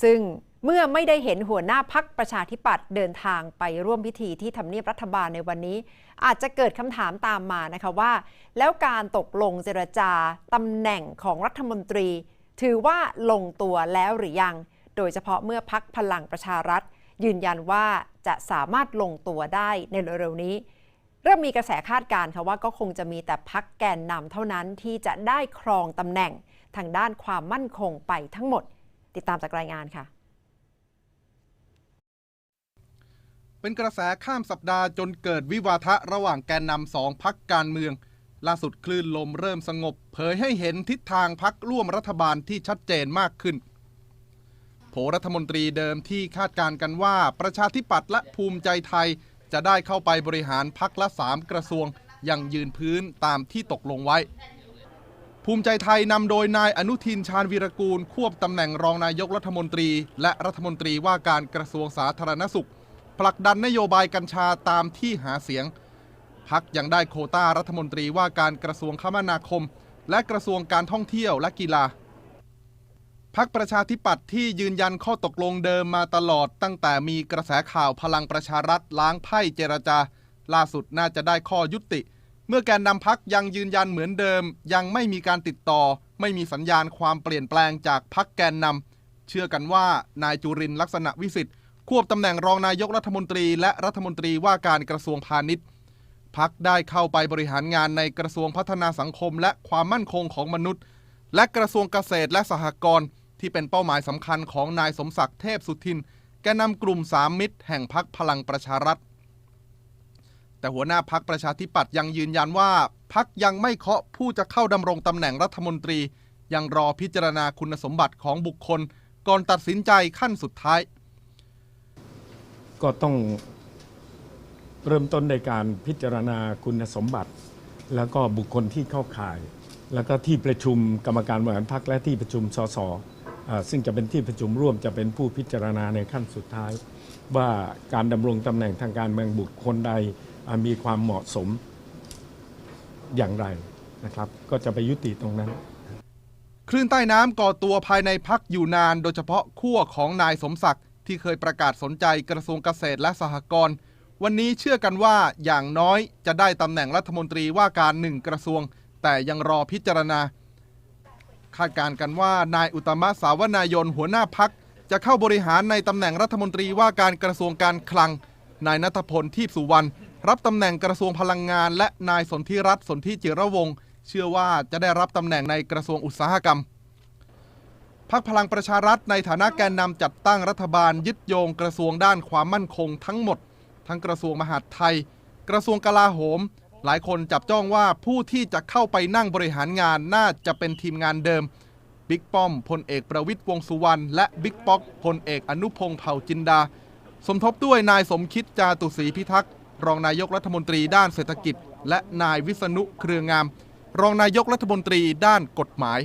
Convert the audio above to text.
ซึ่งเมื่อไม่ได้เห็นหัวหน้าพรรคประชาธิปัตย์เดินทางไปร่วมพิธีที่ทำเนียบรัฐบาลในวันนี้อาจจะเกิดคำถามตามมานะคะว่าแล้วการตกลงเจรจาตำแหน่งของรัฐมนตรีถือว่าลงตัวแล้วหรือยังโดยเฉพาะเมื่อพรรคพลังประชารัฐยืนยันว่าจะสามารถลงตัวได้ในเร็วๆนี้เริ่มมีกระแสคาดการณ์ค่ะว่าก็คงจะมีแต่พรรคแกนนำเท่านั้นที่จะได้ครองตำแหน่งทางด้านความมั่นคงไปทั้งหมดติดตามจากรายงานค่ะเป็นกระแสข้ามสัปดาห์จนเกิดวิวาทะระหว่างแกนนำ2 พรรคการเมืองล่าสุดคลื่นลมเริ่มสงบเผยให้เห็นทิศทางพรรคร่วมรัฐบาลที่ชัดเจนมากขึ้นโผรัฐมนตรีเดิมที่คาดการณ์กันว่าประชาธิปัตย์และภูมิใจไทยจะได้เข้าไปบริหารพรรคละ3 กระทรวงยังยืนพื้นตามที่ตกลงไว้ภูมิใจไทยนำโดยนายอนุทินชาญวีรกูลควบตำแหน่งรองนายกรัฐมนตรีและรัฐมนตรีว่าการกระทรวงสาธารณสุขผลักดันนโยบายกัญชาตามที่หาเสียงพรรคยังได้โควต้ารัฐมนตรีว่าการกระทรวงคมนาคมและกระทรวงการท่องเที่ยวและกีฬาพรรคประชาธิปัตย์ที่ยืนยันข้อตกลงเดิมมาตลอดตั้งแต่มีกระแสข่าวพลังประชารัฐล้างไพ่เจรจาล่าสุดน่าจะได้ข้อยุติเมื่อแกนนำพรรคยังยืนยันเหมือนเดิมยังไม่มีการติดต่อไม่มีสัญญาณความเปลี่ยนแปลงจากพรรคแกนนำเชื่อกันว่านายจุรินทร์ลักษณะวิสิทธิ์ควบตำแหน่งรองนายกรัฐมนตรีและรัฐมนตรีว่าการกระทรวงพาณิชย์พรรคได้เข้าไปบริหารงานในกระทรวงพัฒนาสังคมและความมั่นคงของมนุษย์และกระทรวงเกษตรและสหกรณ์ที่เป็นเป้าหมายสำคัญของนายสมศักดิ์เทพสุทินแกนนำกลุ่ม3 มิตรแห่งพรรคพลังประชารัฐแต่หัวหน้าพรรคประชาธิปัตย์ยังยืนยันว่าพรรคยังไม่เคาะผู้จะเข้าดำรงตำแหน่งรัฐมนตรียังรอพิจารณาคุณสมบัติของบุคคลก่อนตัดสินใจขั้นสุดท้ายก็ต้องเริ่มต้นในการพิจารณาคุณสมบัติแล้วก็บุคคลที่เข้าข่ายแล้วก็ที่ประชุมกรรมการบริหารพรรคและที่ประชุมสสซึ่งจะเป็นที่ประชุมร่วมจะเป็นผู้พิจารณาในขั้นสุดท้ายว่าการดำรงตำแหน่งทางการเมืองบุคคลใดมีความเหมาะสมอย่างไรนะครับก็จะไปยุติตรงนั้นคลื่นใต้น้ำก่อตัวภายในพรรคอยู่นานโดยเฉพาะขั้วของนายสมศักดิ์ที่เคยประกาศสนใจกระทรวงเกษตรและสหกรณ์วันนี้เชื่อกันว่าอย่างน้อยจะได้ตำแหน่งรัฐมนตรีว่าการ1 กระทรวงแต่ยังรอพิจารณาคาดการณ์กันว่านายอุตตมะสาวนายนหัวหน้าพรรคจะเข้าบริหารในตำแหน่งรัฐมนตรีว่าการกระทรวงการคลังนายณัฐพลทีพสุวรรณรับตำแหน่งกระทรวงพลังงานและนายสนธิรัตน์สนธิจิระวงศ์เชื่อว่าจะได้รับตำแหน่งในกระทรวงอุตสาหกรรมพรรคพลังประชารัฐในฐานะแกนนำจัดตั้งรัฐบาลยึดโยงกระทรวงด้านความมั่นคงทั้งหมดทั้งกระทรวงมหาดไทยกระทรวงกลาโหมหลายคนจับจ้องว่าผู้ที่จะเข้าไปนั่งบริหารงานน่าจะเป็นทีมงานเดิมบิ๊กป้อมพลเอกประวิตรวงษ์สุวรรณและบิ๊กป๊อกพลเอกอนุพงษ์เผ่าจินดาสมทบด้วยนายสมคิดจาตุศรีพิทักษ์รองนายกรัฐมนตรีด้านเศรษฐกิจและนายวิษณุเครืองามรองนายกรัฐมนตรีด้านกฎหมาย